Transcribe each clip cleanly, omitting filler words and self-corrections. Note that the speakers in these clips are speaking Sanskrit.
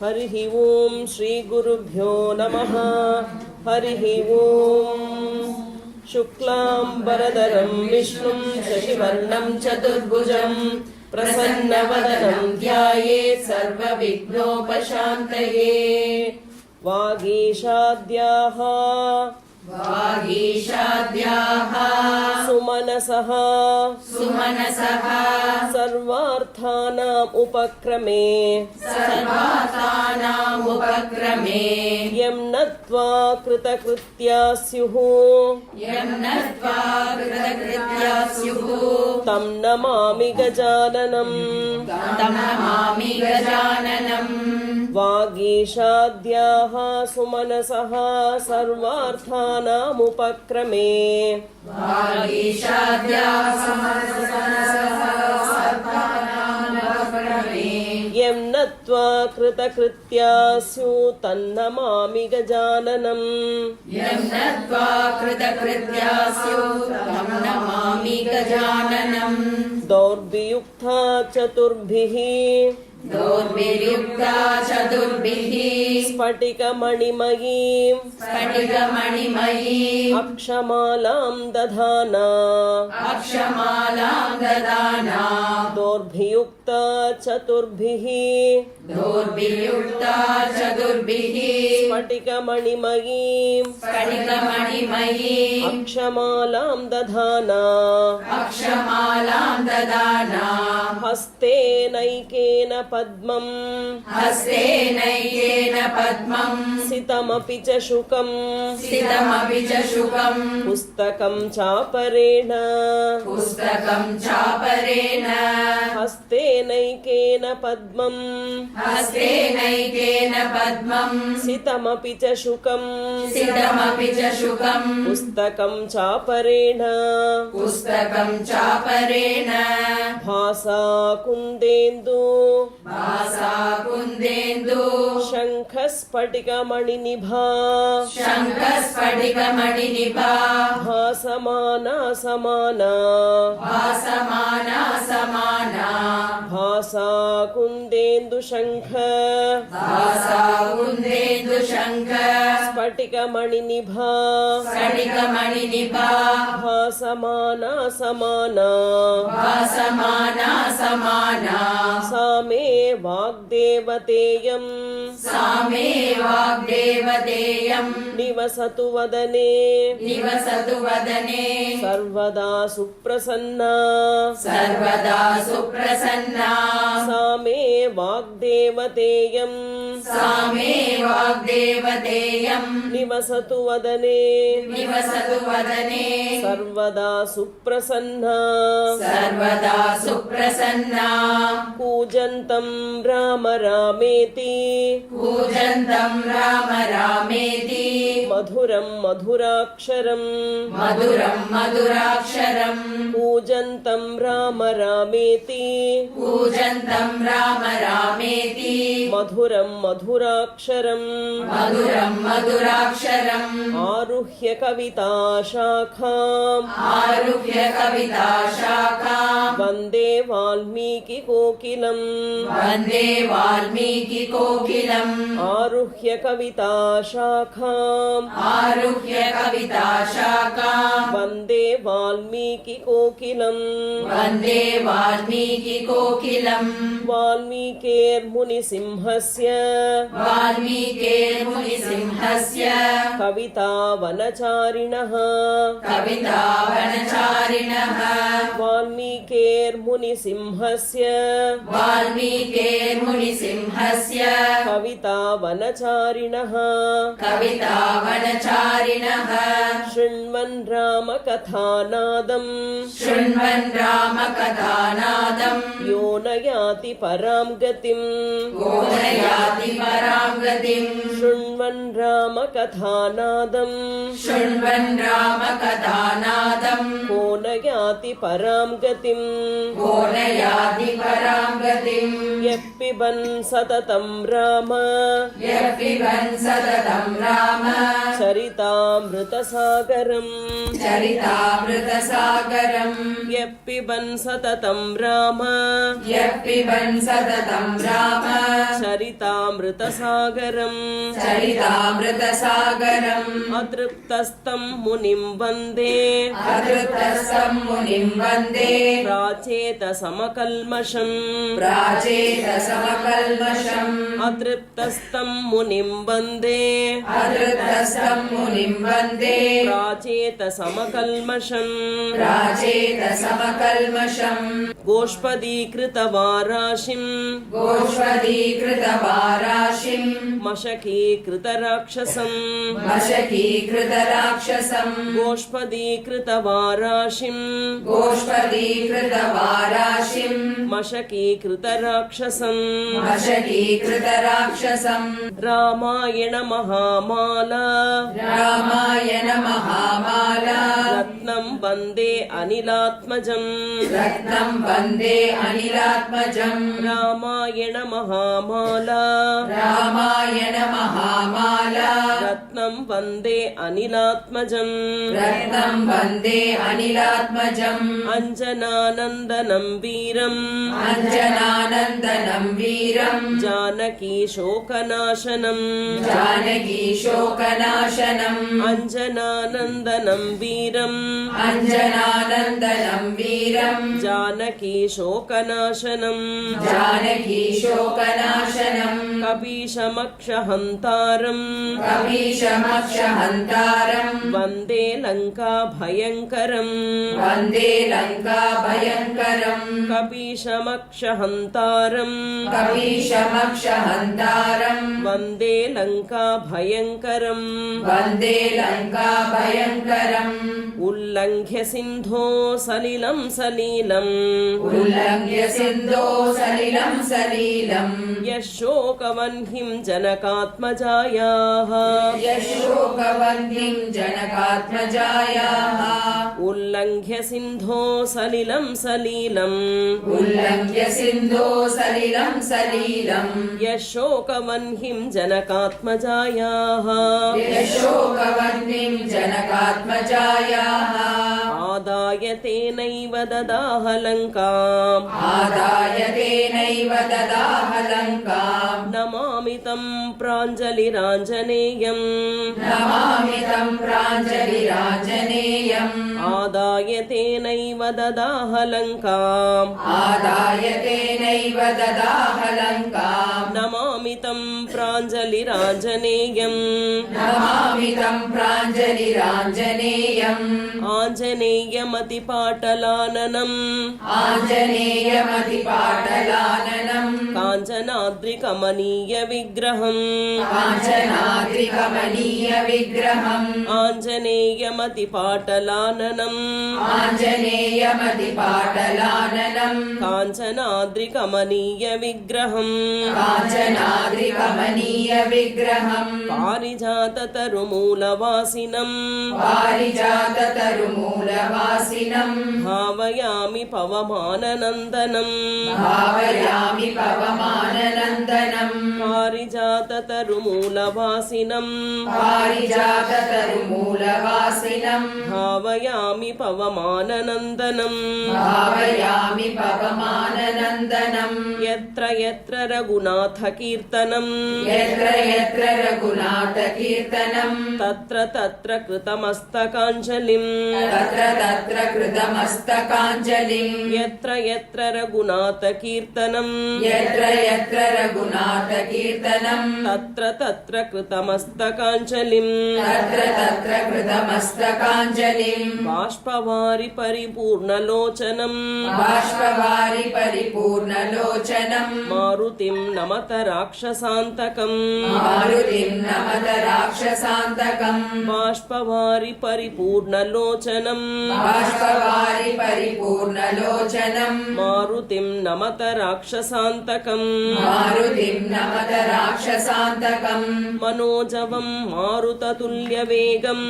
हरिः ओं श्री गुरुभ्यो नमः। हरिः ओं। शुक्लांबरधरं विष्णुं शशिवर्णं चतुर्भुजं प्रसन्नवदनं ध्यायेत् सर्वविघ्नोपशान्तये। वागीशाद्याः सुमनसः सर्वार्थानाम् उपक्रमे यं नत्वा कृतकृत्या स्युः तं नमामि गजाननम्। वागीशाद्याः सुमनसः सर्वार्थानाम् उपक्रमे यं नत्वा कृतकृत्या स्युः तन्नमामि गजाननम्। दौर्भियुक्ता चतुर्भिः स्फटिकमणिमयीं अक्षमालां दधाना। दौर्भियुक्ता चतुर्भिः स्फटिकमणिमयीं अक्षमालां दधाना। हस्तेनैकेन पद्मं सितमपि च शुकं पुस्तकं चापरेण हस्तेनैकेन पद्मं सितमपि च शुकं पुस्तकं चापरेण भासा कुन्देन्दु शङ्खस्फटिकमणिनिभा भासमाना समाना भासा कुन्देन्दु शङ्ख स्फटिकमणिनिभा भासमाना समाना सा मे वाग्देवतेयं निवसतु वदने सर्वदा सुप्रसन्ना सा मे वाग्देवतेयं निवसतु वदने सर्वदा सुप्रसन्ना कूजन्तं राम रामेति मधुरं मधुराक्षरम् कूजन्तं राम रामेति मधुरं मधुराक्षरम् आरुह्य कविता शाखाम् वन्दे वाल्मीकि कोकिलम् आरुह्य कविता शाखाम् वन्दे वाल्मीकि कोकिलम् वाल्मीकेर्मुनिसिंहस्य कवितावनचारिणः वाल्मीकेर्मुनिसिंहस्य कवितावनचारिणः शृण्वन् रामकथानादम् यो न याति परां गतिम् शृण्वन् रामकथानादम् को न याति परां गतिम् यः पिबन् सततं राम चरितामृतसागरम् यः पिबन् सततं राम चरितामृतसागरम् चरितामृतसागरम् अतृप्तस्तं मुनिं वन्दे अतृप्तस्तं मुनिं वन्दे प्राचेतसमकल्मषम् प्राचेतसमकल्मषम् अतृप्तस्तं मुनिं वन्दे अतृप्तस्तं मुनिं वन्दे प्राचेतसमकल्मषम् प्राचेतसमकल्मषम् गोष्पदीकृतवाराशिं गोष्पदीकृतवाराशिम् मशकीकृतराक्षसम् वशकीकृतराक्षसम् गोष्पदीकृतवाराशिं गोष्पदीकृतवाराशिम् मशकीकृतराक्षसम् वशकीकृतराक्षसम् रामायण महामाला रामायण महामाला रत्नं वन्दे अनिलात्मजम् रत्नं वन्दे अनिलात्मजम् रामायण महामाला रामायण महामाला रत्नं वन्दे अनिलात्मजम् रत्नं वन्दे अनिलात्मजम् अञ्जनानन्दनं वीरम् अञ्जनानन्दनं वीरम् जानकी शोकनाशनम् जानकी शोकनाशनम् अञ्जनानन्दनं वीरम् अञ्जनानन्दनं वीरम् जानकी शोकनाशनम् जानकी शोकनाशनम् कपीशमक्षहन्तारम् कपीशमक्षहन्तारम् वन्दे लङ्काभयङ्करम् वन्दे लङ्काभयङ्करम् कपीशमक्षहन्तारम् कपीशमक्षहन्तारम् वन्दे लङ्काभयङ्करम् वन्दे लङ्काभयङ्करम् उल्लङ्घ्य सिन्धो सलिलं सलीलम् उल्लङ्घ्य सिन्धो सलिलं सलीलम् यशोकवह्निं जनकात्मजायाः यशोकवह्निं जनकात्मजायाः उल्लङ्घ्य सिन्धो सलिलं सलीलम् उल्लङ्घ्य सिन्धो सलिलं सलीलम् यशोकवह्निं जनकात्मजायाः यशोकवह्निं जनकात्मजायाः आदाय तेनैव ददाह लङ्काम् आदाय तेनैव ददाह लङ्काम् नमामि तं प्राञ्जलिराञ्जनेयम् नमामि तं प्राञ्जलिराञ्जनेयम् आदाय तेनैव ददाह लङ्काम् आदाय तेनैव ददाह लङ्काम् नमामि तं प्राञ्जलिराञ्जनेयम् नमामि तं प्राञ्जलिराञ्जनेयम् आञ्जनेयमतिपाटलाननम् आञ्जनेयमतिपाटलाननम् काञ्चनाद्रिकमनीयविग्रहम् काञ्चनाद्रिकमनीयविग्रहम् आञ्जनेयमतिपाटलाननम् आञ्जनेयमतिपाटलाननम् काञ्चनाद्रिकमनीयविग्रहम् काञ्चनाद्रिकमनीयविग्रहम् पारिजाततरुमूलवासिनम् पारिजाततरुमूलवासिनम् भावयामि पवमाननन्दनम् भावयामि पवमाननन्दनम् पारिजाततरुमूलवासिनम् पारिजाततरुमूलवासिनम् भावयामि पवमाननन्दनम् भावयामि पवमाननन्दनम् यत्र यत्र रघुनाथकीर्तनम् यत्र यत्र रघुनाथकीर्तनम् तत्र तत्र कृतमस्तकाञ्जलिम् तत्र तत्र कृतमस्तकाञ्जलिम् यत्र यत्र रघुनाथकीर्तनम् यत्र यत्र रघुनाथकीर्तनम् तत्र तत्र कृतमस्तकाञ्जलिम् तत्र तत्र कृतमस्तकाञ्जलिम् बाष्पवारि परिपूर्णलोचनम् बाष्पवारि परिपूर्णलोचनम् मारुतिं नमत राक्षसान्तकम् मारुतिं नमत राक्षसान्तकम् बाष्पवारि परिपूर्णलोचनम् बाष्पवारि परिपूर्णलोचनम् मारुतिं नमत राक्षसान्तकम् मारुतिं नमत राक्षसान्तकम् राक्षसान्तकम् मनोजवं मारुततुल्यवेगम्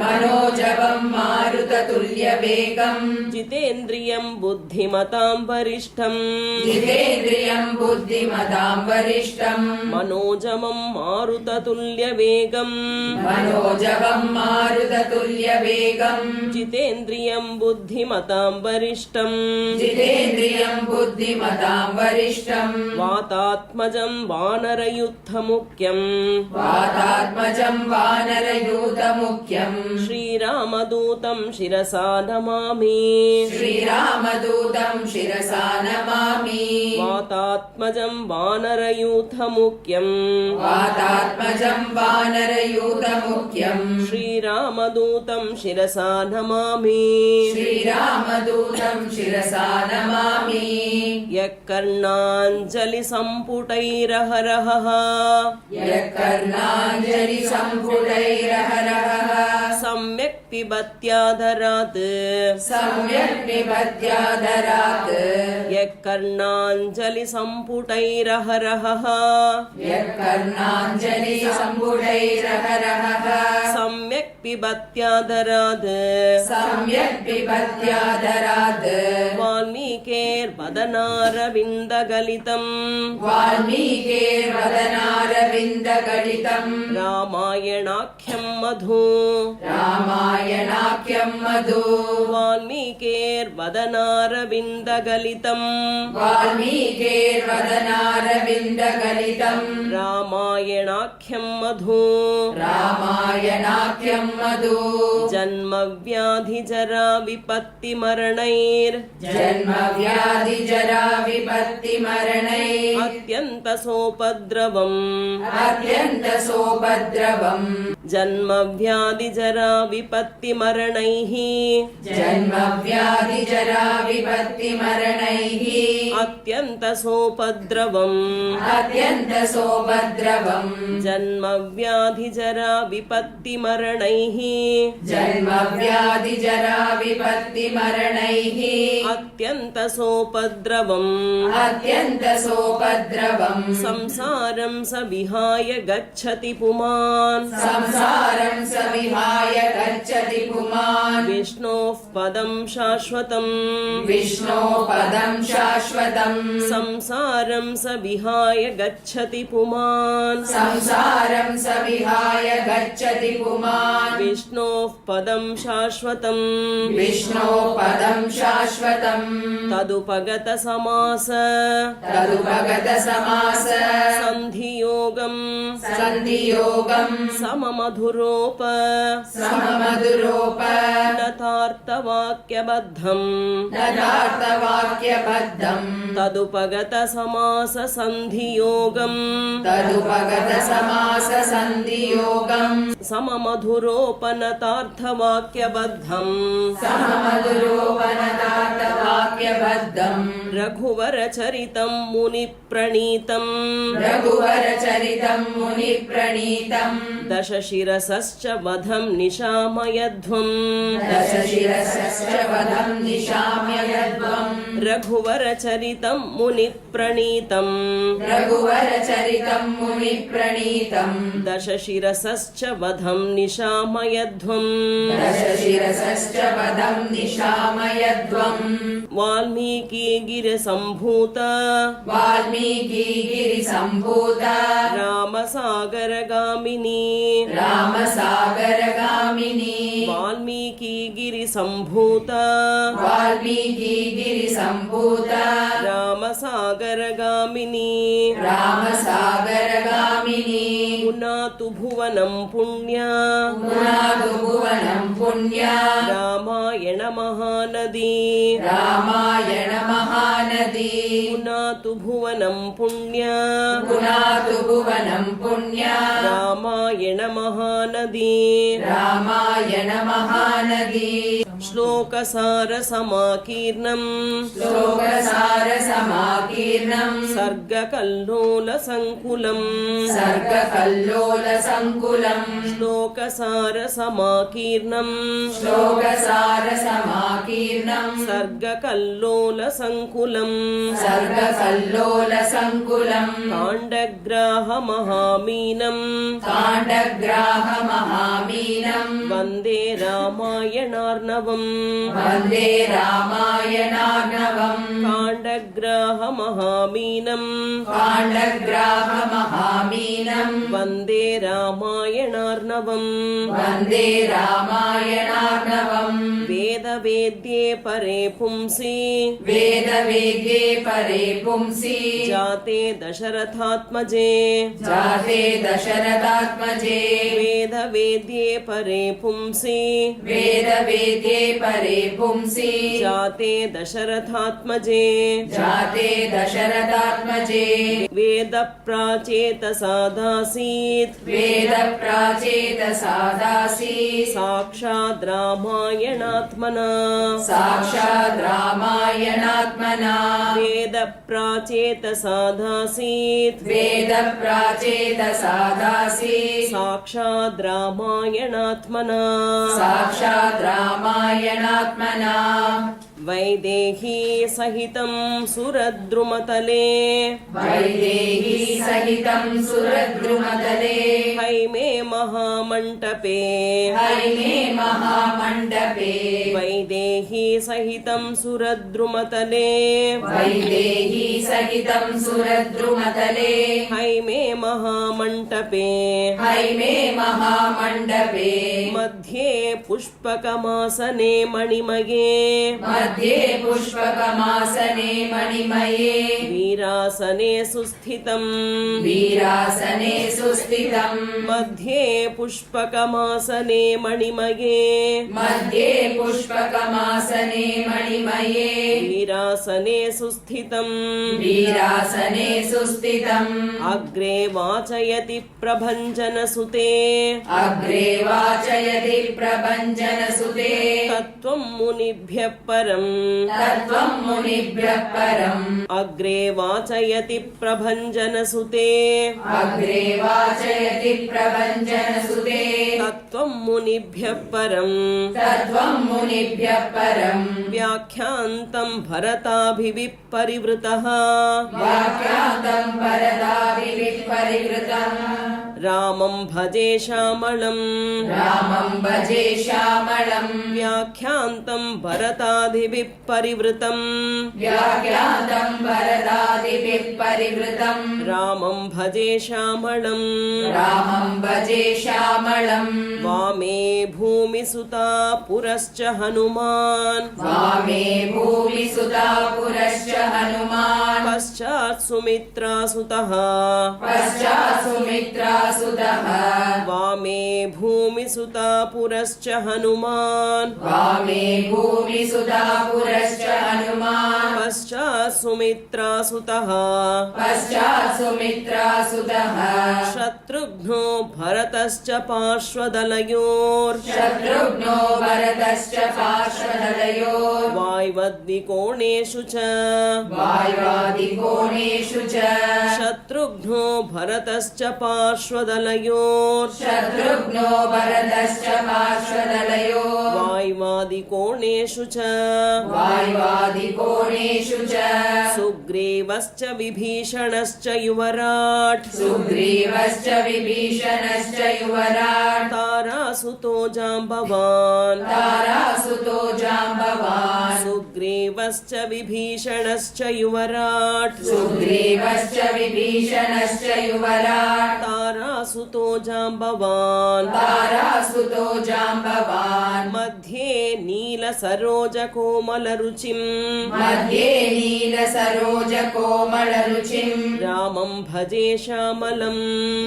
मनोजवं मारुततुल्यवेगम् जितेन्द्रियं बुद्धिमतां वरिष्ठम् जितेन्द्रियं बुद्धिमतां वरिष्ठम् मनोजवं मारुततुल्यवेगम् मनोजवं मारुततुल्यवेगम् जितेन्द्रियं बुद्धिमतां वरिष्ठम् जितेन्द्रियं बुद्धिमतां वरिष्ठम् वातात्मजं वानरयुद्धमुख्यम् वातात्मजं वानरयूतमुख्यम् श्रीरामदूतं शिरसा नमामि श्रीरामदूतं शिरसा नमामि वातात्मजं वानरयूथमुख्यम् वातात्मजं वानरयूतमुख्यम् श्रीरामदूतं शिरसा नमामि श्रीरामदूतं शिरसा नमामि यः कर्णाञ्जलिसम्पुटैरहरहः यः कर्णाञ्जलिसम्पुटैरहरहः सम्यक् पिबत्यादरात् सम्यक् निपत्यादरात् यः कर्णाञ्जलिसम्पुटैरहरहः यः कर्णाञ्जलिसम्पुटैरहरहः सम्यक् पिबत्यादरात् सम्यक् पिबत्यादरात् वाल्मीकेर्वदनारविन्दगलितम् वाल्मीकेर्वदनारविन्दगलितम् रामायणाख्यं मधु रामायणाख्यं मधु वाल्मीकेर्वदनारविन्दगलितम् वाल्मीकेर्वदनारविन्दगलितम् रामायणाख्यं मधु रामायणाख्यं मधु जन्मव्याधिजरा विपत्तिमरणैर् जन्मव्याधिजरा विपत्तिमरणैः अत्यन्तसोपद्रवम् अत्यन्तसोपद्रवम् जन्मव्याधिजरा विपत्तिमरणैः जन्मव्याधिजरा विपत्तिमरणैः अत्यन्तसोपद्रवम् अत्यन्तसोपद्रवम् जन्मव्याधिजरा विपत्तिमरणैः जन्मव्याधिजरा विपत्तिमरणैः अत्यन्तसोपद्रवम् अत्यन्तसोपद्रवम् संसारं स विहाय गच्छति पुमान् संसारं स विहाय गच्छति पुमान् विष्णोः पदं शाश्वतम् विष्णो पदं शाश्वतम् संसारं स विहाय गच्छति पुमान् संसारं स विहाय गच्छति पुमान् विष्णोः पदं शाश्वतम् विष्णो पदं शाश्वतम् तदुपगतसमास तदुपगतसमास सन्धियोगम् सन्धियोगम् सममधुरोप सममधुरोप नतार्थवाक्यबद्धम् तदार्थवाक्यबद्धम् तदुपगतसमास सन्धियोगम् तदुपगतसमास सन्धियोगम् सममधुरोपनतार्थवाक्यबद्धम् सममधुरोपनतार्थवाक्यबद्धम् रघुवरचरितं मुनिप्रणीतम् रघुवरचरितं मुनिप्रणीतम् दशशिरसश्च वधं निशामयध्वम् दशशिरसश्च वधं निशाम्ययध्वम् रघुवरचरितं मुनिप्रणीतम् रघुवरचरितं मुनिप्रणीतम् दशशिरसश्च वधं निशामयध्वम् दशशिरसश्च वधं निशामयध्वम् वाल्मीकिगिरिसम्भूत वाल्मीकिगिरिसम्भूत रामसागरगामिनी रामसागरगामिनी वाल्मीकिगिरिसम्भूत वाल्मीकिगिरिसम्भूत रामसागरगामिनी रामसागरगामिनी पुनातु भुवनं पुण्या पुनातु भुवनं पुण्या रामायण महानदी रामायण महानदी पुनातु भुवनं पुण्या पुनातु भुवनं पुण्या रामायण महानदी रामायण महानदी श्लोकसारसमाकीर्णम् श्लोकसारसमाकीर्णम् सर्गकल्लोलसङ्कुलम् सर्गकल्लोलसङ्कुलम् श्लोकसारसमाकीर्णम् श्लोकसारसमाकीर्णम् सर्गकल्लोलसङ्कुलम् सर्ग कल्लोलसङ्कुलम् काण्डग्राहमहामीनम् काण्डग्राहमहामीनम् वन्दे रामायणार्णवम् वन्दे रामायणार्णवम् काण्डग्राहमहामीनम् काण्डग्राहमहामीनम् वन्दे रामायणार्णवम् वन्दे रामायणार्णवम् वेदवेद्ये परे पुंसि वेदवेद्ये परे पुंसि जाते दशरथात्मजे जाते दशरथात्मजे वेदवेद्ये परे पुंसि वेदवेद्ये परे पुंसि जाते दशरथात्मजे जाते दशरथात्मजे वेदप्राचेतसादासीत् वेदप्राचेतसादासीत् साक्षाद् रामायणात्मना साक्षात् रामायणात्मना वेदप्राचेतसादासीत् वेदप्राचेतसादासीत् साक्षाद् रामायणात्मना साक्षात् रामायणात्मना वैदेही सहितं सुरद्रुमतले वैदेही सहितं सुरद्रुमतले हैमे महामण्टपे हैमे महामण्डपे वैदेही सहितं सुरद्रुमतले वैदेही सहितं सुरद्रुमतले हैमे महामण्टपे हैमे महामण्डपे मध्ये पुष्पकमासने मणिमये मध्ये पुष्पकमासने मणिमये वीरासने सुस्थितम् वीरासने सुस्थितम् मध्ये पुष्पकमासने मणिमये मध्ये पुष्पकमासने मणिमये वीरासने सुस्थितम् वीरासने सुस्थितम् अग्रे वाचयति प्रभञ्जनसुते अग्रे वाचयति प्रभञ्जनसुते तत्त्वं मुनिभ्यः परम् तत्त्वं मुनिभ्यः परम् अग्रे वाचयति प्रभञ्जनसुते अग्रे वाचयति प्रभञ्जनसुते तत्त्वं मुनिभ्यः परम् तत्त्वं मुनिभ्यः परम् व्याख्यान्तं भरताभिविपरिवृतः वाक्यान्तं भरताभिविपरिवृतम् रामं भजे श्यामळम् रामं भजे श्यामळम् व्याख्यान्तं भरतादिविपरिवृतम् व्याख्यान्तं भरतादिविपरिवृतम् रामं भजे श्यामळम् रामं भजे श्यामळम् वामे भूमिसुता पुरश्च हनुमान् वामे भूमिसुता पुरश्च हनुमान् पश्चात् सुमित्रासुतः पश्चात् सुमित्रासुतः वामे भूमिसुता पुरश्च हनुमान् वामे भूमिसुता पुरश्च हनुमान् पश्चात् सुमित्रासुतः पश्चात् सुमित्रासुतः शत्रुघ्नो भरतश्च पार्श्वदलयोर् शत्रुघ्नो भरतश्च पार्श्वदलयोर् वाय्वद्विकोणेषु च वायुवादिकोणेषु च शत्रुघ्नो भरतश्च पार्श्वदलयोर् शत्रुघ्नो भरतश्च पार्श्वदलयोर् वाय्वादिकोणेषु च वायुवादिकोणेषु च सुग्रीवश्च विभीषणश्च युवराट् सुग्रीवश्च विभीषणश्च युवराट् तारासुतो जाम्बवान् तारासुतो जाम्बवान् सुग्रीवश्च विभीषणश्च युवराट् सुग्रीवश्च विभीषणश्च युवराट् तारासुतो जाम्बवान् तारासुतो जाम्बवान् मध्ये नीलसरोजकोमलरुचिम् मध्ये नीलसरोजकोमलरुचिम् रामं भजे श्यामलम्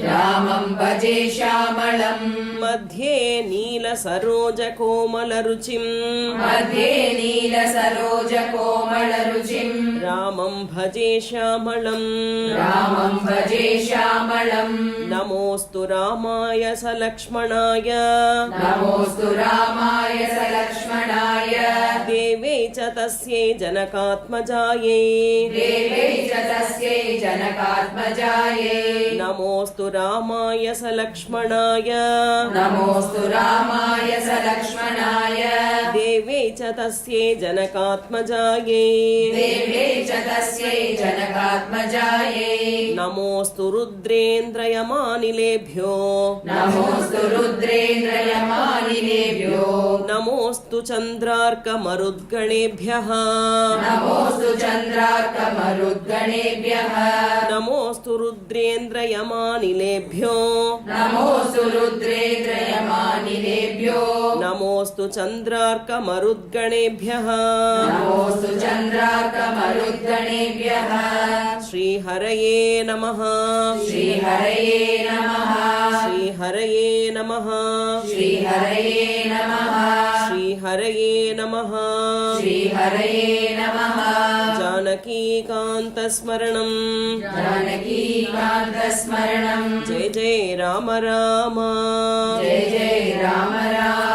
रामं भजे श्यामळम् मध्ये नीलसरोजकोमलरुचिम् मध्ये नीलसरोजकोमलरुचिम् रामं भजे श्यामलम् रामं भजे श्यामळम् नमो नमोऽस्तु रामाय सलक्ष्मणाय नमोऽस्तु रामाय सलक्ष्मणाय देवे च तस्यै जनकात्मजायै देवे च तस्यै जनकात्मजायै नमोऽस्तु रामाय सलक्ष्मणाय नमोऽस्तु रामाय सलक्ष्मणाय देवे च तस्यै जनकात्मजायै देवे च तस्यै जनकात्मजायै नमोऽस्तु रुद्रेन्द्रयमानिलेभ्यो नमोऽस्तु रुद्रेन्द्रयमानिलेभ्यो नमोऽस्तु चन्द्रार्कमरुद्गणेभ्यः नमोऽस्तु चन्द्रार्कमरुद्गणेभ्यः नमोऽस्तु रुद्रेन्द्रयमानिलेभ्यो नमोऽस्तु रुद्रेन्द्रयमानिलेभ्यो नमोऽस्तु चन्द्रार्कमरुद्गणेभ्यः नमोऽस्तु चन्द्रार्कमरुद्गणेभ्यः श्रीहरये नमः श्रीहरये नमः श्रीहरये नमः श्रीहरये नमः श्रीहरये नमः श्रीहरये नमः जानकीकान्तस्मरणम् जानकीकान्तस्मरणम् जय जय राम राम जय जय राम राम